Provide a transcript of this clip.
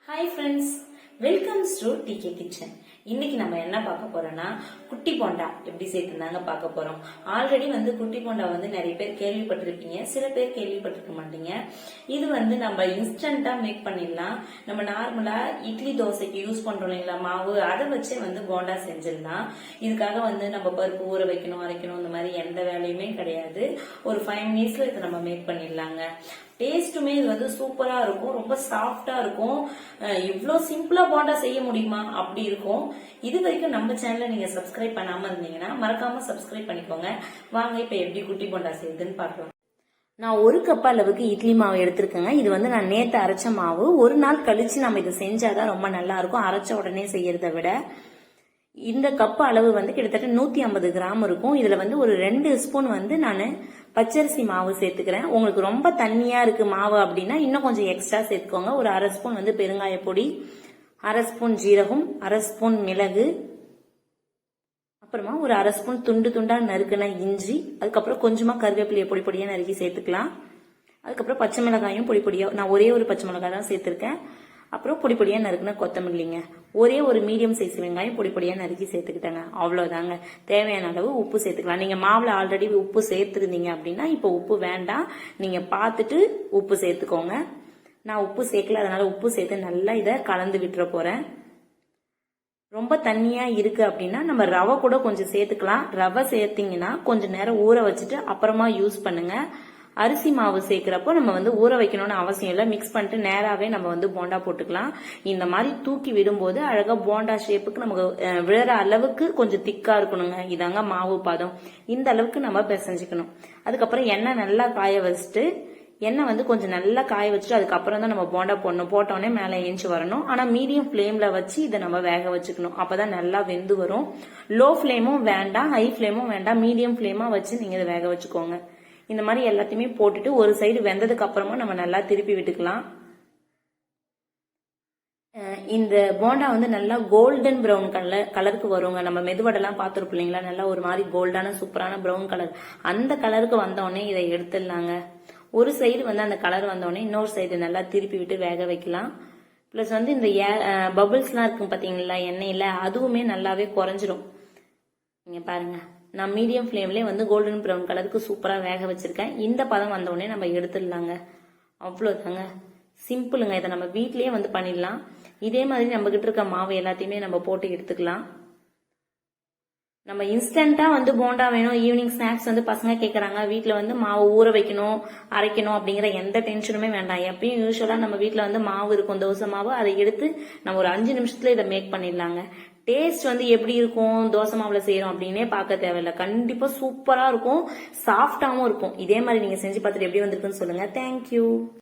Hi friends, welcomes to DK kitchen. இன்னைக்கு நம்ம என்ன பார்க்க போறோம்னா குட்டி போண்டா எப்படி செய்யறதுனாங்க பார்க்க போறோம். ஆல்ரெடி குட்டி போண்டா நிறைய பேர் கேள்விப்பட்டிருப்பீங்க, சில பேர் கேள்விப்பட்டிருக்க மாட்டீங்க. இது நம்ம இன்ஸ்டன்டா மேக் பண்ணிடலாம். நம்ம நார்மலா இட்லி தோசைக்கு யூஸ் பண்றோம் இல்லைங்களா மாவு, அதை வச்சு போண்டா செஞ்சிடலாம். இதுக்காக நம்ம பருப்பு ஊற வைக்கணும், அரைக்கணும், இந்த மாதிரி எந்த வேலையுமே கிடையாது. ஒரு 5 மினிட்ஸ்ல இதை நம்ம மேக் பண்ணிடலாங்க. டேஸ்ட்டுமே இது சூப்பரா இருக்கும், ரொம்ப சாஃப்டா இருக்கும். இவ்வளவு சிம்பிளா போண்டா செய்ய முடியுமா அப்படி இருக்கும். இது வரைக்கும் நம்ம சேனலை நீங்க சப்ஸ்கிரைப் பண்ணாம இருந்தீங்கன்னா மறக்காம சப்ஸ்கிரைப் பண்ணிக்கோங்க. வாங்க இப்ப எப்படி குட்டி போண்டா செய்யுதுன்னு பார்க்கலாம். நான் 1 கப் அளவுக்கு இட்லி மாவு எடுத்திருக்கேங்க. இது நான் நேத்து அரைச்ச மாவு. ஒரு நாள் கழிச்சு நம்ம இதை செஞ்சாதான் ரொம்ப நல்லா இருக்கும், அரைச்ச உடனே செய்யறத விட. இந்த கப் அளவு கிட்டத்தட்ட 150 கிராம் இருக்கும். இதுல ஒரு 2 ஸ்பூன் நான் பச்சரிசி மாவு சேர்த்துக்கிறேன். உங்களுக்கு ரொம்ப தண்ணியா இருக்கு மாவு அப்படின்னா இன்னும் கொஞ்சம் எக்ஸ்ட்ரா சேர்த்துக்கோங்க. ஒரு 1/2 ஸ்பூன் பெருங்காய பொடி, 1/2 ஸ்பூன் ஜீரகம், 1/2 ஸ்பூன் மிளகு, அப்புறமா ஒரு 1/2 ஸ்பூன் துண்டு துண்டா நறுக்குன இஞ்சி, அதுக்கப்புறம் கொஞ்சமா கருவேப்பிலையை பொடி பொடியா நறுக்கி சேர்த்துக்கலாம். அதுக்கப்புறம் பச்சை மிளகாயும் பொடி பொடியா, நான் ஒரே ஒரு பச்சை மிளகாய் தான் சேர்த்திருக்கேன். அப்புறம் பொடி பொடியா நறுக்குன கொத்தமல்லிங்க, ஒரே ஒரு மீடியம் சைஸ் வெங்காயம் பொடி பொடியா நறுக்கி சேர்த்துக்கிட்டாங்க. அவ்வளவுதாங்க. தேவையான அளவு உப்பு சேர்த்துக்கலாம். நீங்க மாவுல ஆல்ரெடி உப்பு சேர்த்துருந்தீங்க அப்படின்னா இப்போ உப்பு வேண்டாம், நீங்க பார்த்துட்டு உப்பு சேர்த்துக்கோங்க. நான் உப்பு சேர்க்கல, அதனால உப்பு சேர்த்து நல்லா இதை கலந்து விட்டுற போறேன். ரொம்ப தண்ணியா இருக்கு அப்படின்னா நம்ம ரவை கூட கொஞ்சம் சேர்த்துக்கலாம். ரவை சேர்த்தீங்கன்னா கொஞ்சம் நேரம் ஊற வச்சுட்டு அப்புறமா யூஸ் பண்ணுங்க. அரிசி மாவு சேர்க்கிறப்போ நம்ம ஊற வைக்கணும்னு அவசியம் இல்லை, மிக்ஸ் பண்ணிட்டு நேராவே நம்ம போண்டா போட்டுக்கலாம். இந்த மாதிரி தூக்கி விடும்போது அழகா போண்டா ஷேப்புக்கு நமக்கு விழுற அளவுக்கு கொஞ்சம் திக்கா இருக்கணுங்க. இதாங்க மாவு பாதம். இந்த அளவுக்கு நம்ம பிசைஞ்சுக்கணும். அதுக்கப்புறம் எண்ணெய் நல்லா காய வச்சுட்டு, எண்ணெய் கொஞ்சம் நல்லா காய வச்சுட்டு அதுக்கப்புறம் தான் நம்ம போண்டா போடணும். போட்டோடனே மேலே ஏஞ்சி வரணும். ஆனா மீடியம் ஃபிளேம்ல வச்சு இதை நம்ம வேக வச்சுக்கணும். அப்பதான் நல்லா வெந்து வரும். லோ ஃபிளேமும் வேண்டாம், ஹை ஃபிளேமும் வேண்டாம், மீடியம் ஃபிளேமா வச்சு நீங்க இதை வேக வச்சுக்கோங்க. இந்த மாதிரி எல்லாத்தையுமே போட்டுட்டு ஒரு சைடு வெந்ததுக்கு அப்புறமா நம்ம நல்லா திருப்பி விட்டுக்கலாம். இந்த போண்டா நல்லா கோல்டன் பிரவுன் கலருக்கு வருங்க. நம்ம மெதுவடெல்லாம் பார்த்துருப்போம் இல்லைங்களா, நல்லா ஒரு மாதிரி கோல்டான சூப்பரான பிரவுன் கலர். அந்த கலருக்கு வந்தோடனே இதை எடுத்துடலாங்க. ஒரு சைடு அந்த கலர் வந்தோடனே இன்னொரு சைடு நல்லா திருப்பி விட்டு வேக வைக்கலாம். பிளஸ் இந்த பபிள்ஸ்லாம் இருக்கும் பாத்தீங்களா எண்ணெயில, அதுவுமே நல்லாவே குறைஞ்சிரும். நீங்க பாருங்க, நான் மீடியம் ஃபிளேம்லேயே கோல்டன் ப்ரௌன் கலருக்கு சூப்பரா வேக வச்சிருக்கேன். இந்த பதம் வந்த உடனே நம்ம எடுத்துடலாங்க. அவ்வளவுதாங்க, சிம்பிளுங்க. இதை நம்ம வீட்லயே பண்ணிடலாம். இதே மாதிரி நம்ம கிட்ட இருக்க மாவு எல்லாத்தையுமே நம்ம போட்டு எடுத்துக்கலாம். நம்ம இன்ஸ்டன்டா போண்டா வேணும், ஈவினிங் ஸ்நாக்ஸ் பசங்க கேட்கறாங்க, வீட்டுல மாவு ஊற வைக்கணும், அரைக்கணும் அப்படிங்கிற எந்த டென்ஷனுமே வேண்டாம். எப்பயும் யூஸ்வலா நம்ம வீட்டுல மாவு இருக்கும், தோசை மாவு, அதை எடுத்து நம்ம ஒரு 5 நிமிஷத்துல இதை மேக் பண்ணிடலாங்க. டேஸ்ட் எப்படி இருக்கும், தோசை மாவுல செய்யறோம் அப்படின்னே பார்க்க தேவையில்லை. கண்டிப்பா சூப்பரா இருக்கும், சாஃப்டாவும் இருக்கும். இதே மாதிரி நீங்க செஞ்சு பார்த்துட்டு எப்படி வந்திருக்குன்னு சொல்லுங்க. தேங்க்யூ.